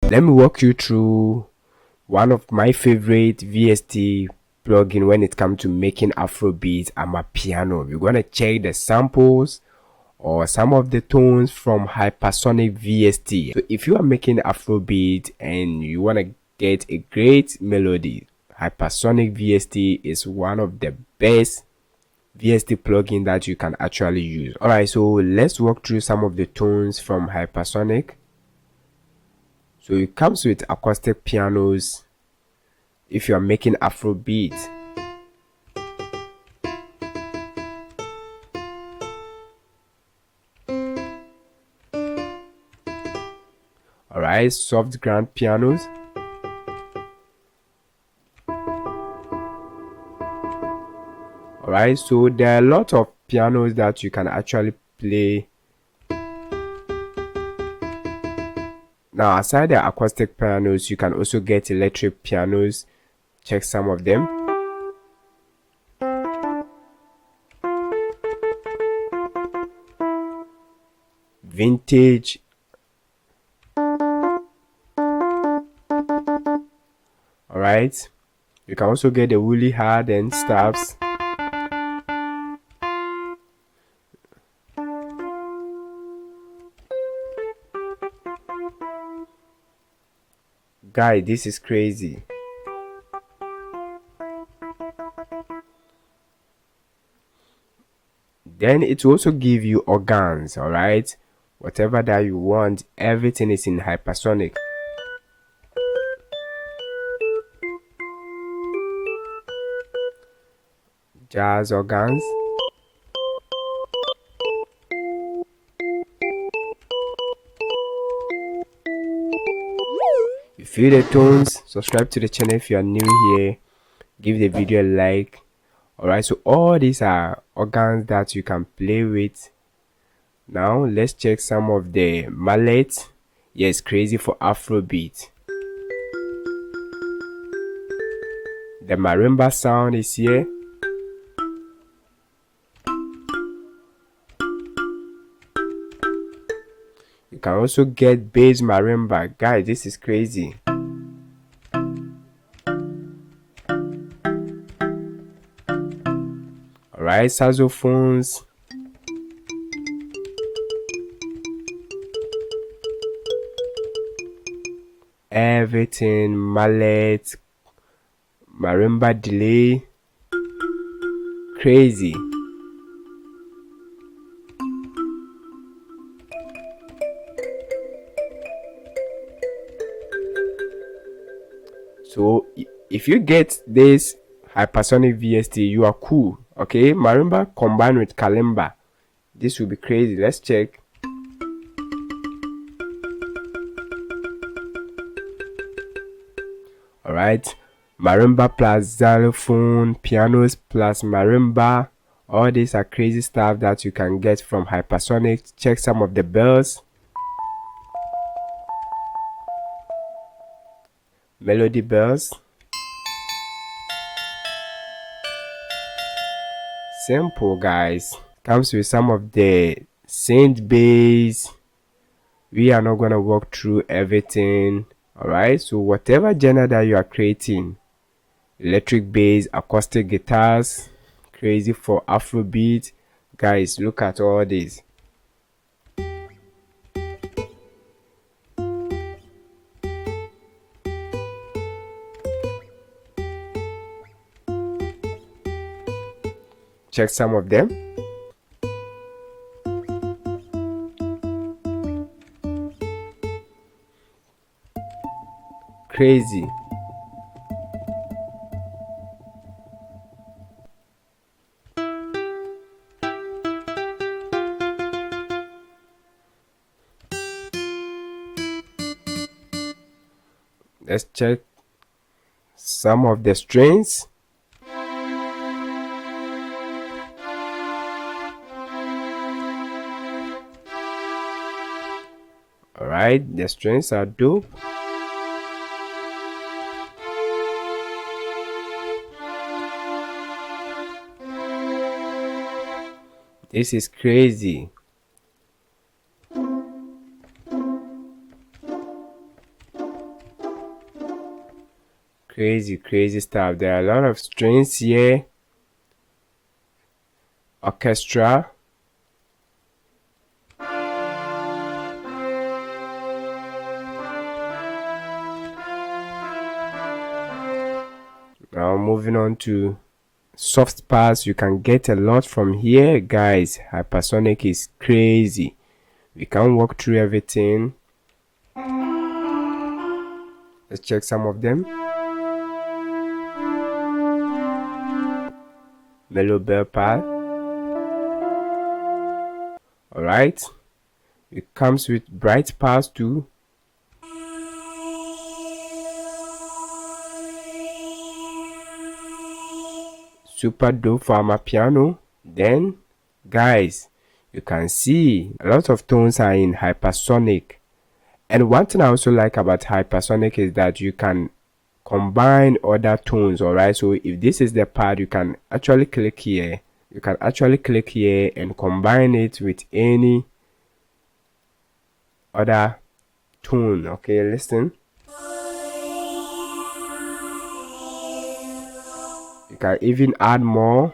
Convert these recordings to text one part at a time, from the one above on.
Let me walk you through one of my favorite VST plugin when it comes to making Afrobeat and my piano. We're gonna check the samples or some of the tones from Hypersonic VST. So if you are making Afrobeat and you want to get a great melody, Hypersonic VST is one of the best VST plugin that you can actually use. Alright, so let's walk through some of the tones from Hypersonic. So it comes with acoustic pianos if you are making Afrobeat. Alright, soft grand pianos. Alright, so there are a lot of pianos that you can actually play. Now, aside the acoustic pianos, you can also get electric pianos. Check some of them. Vintage. Alright, you can also get the woolly hard and stuffs. Guy, this is crazy. Then it will also give you organs. Alright, whatever that you want, everything is in Hypersonic. Jazz organs. You feel the tones? Subscribe to the channel if you are new here. Give the video a like. Alright, so all these are organs that you can play with. Now let's check some of the mallets. Yes, crazy for Afrobeat. The marimba sound is here. You can also get bass marimba. Guys, this is crazy. Alright, saxophones. Everything, mallet, marimba delay. Crazy. So if you get this Hypersonic VST, you are cool. Okay, marimba combined with kalimba, this will be crazy. Let's check. Alright, marimba plus xylophone, pianos plus marimba. All these are crazy stuff that you can get from Hypersonic. Check some of the bells. Melody bells. Simple, guys. Comes with some of the synth bass. We are not gonna walk through everything. Alright, so whatever genre that you are creating, electric bass, acoustic guitars, crazy for Afrobeat. Guys, look at all this. Check some of them. Crazy. Let's check some of the strings. Alright, the strings are dope. This is crazy. Crazy stuff. There are a lot of strings here. Orchestral. Now moving on to soft parts. You can get a lot from here, guys. Hypersonic is crazy. We can walk through everything. Let's check some of them. Mellow bell part. Alright. It comes with bright parts too. Super dope for my piano. Then, guys, you can see a lot of tones are in hypersonic. And one thing I also like about hypersonic is that you can combine other tones. Alright, so if this is the part, you can actually click here. You can actually click here and combine it with any other tone. Okay, listen. You can even add more.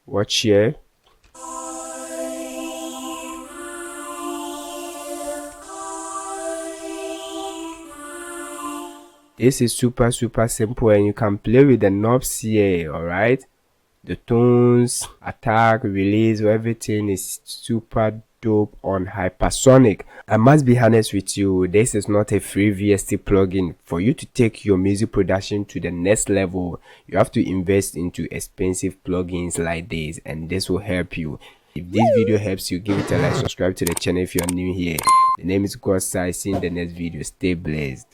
Watch here. This is super simple, and you can play with the knobs here. Alright, the tones, attack, release, everything is super dope on hypersonic. I must be honest with you, this is not a free VST plugin. For you to take your music production to the next level, you have to invest into expensive plugins like this, and this will help you. If this video helps you, give it a like, subscribe to the channel if you are new here. The name is God's Side. See you in the next video. Stay blessed.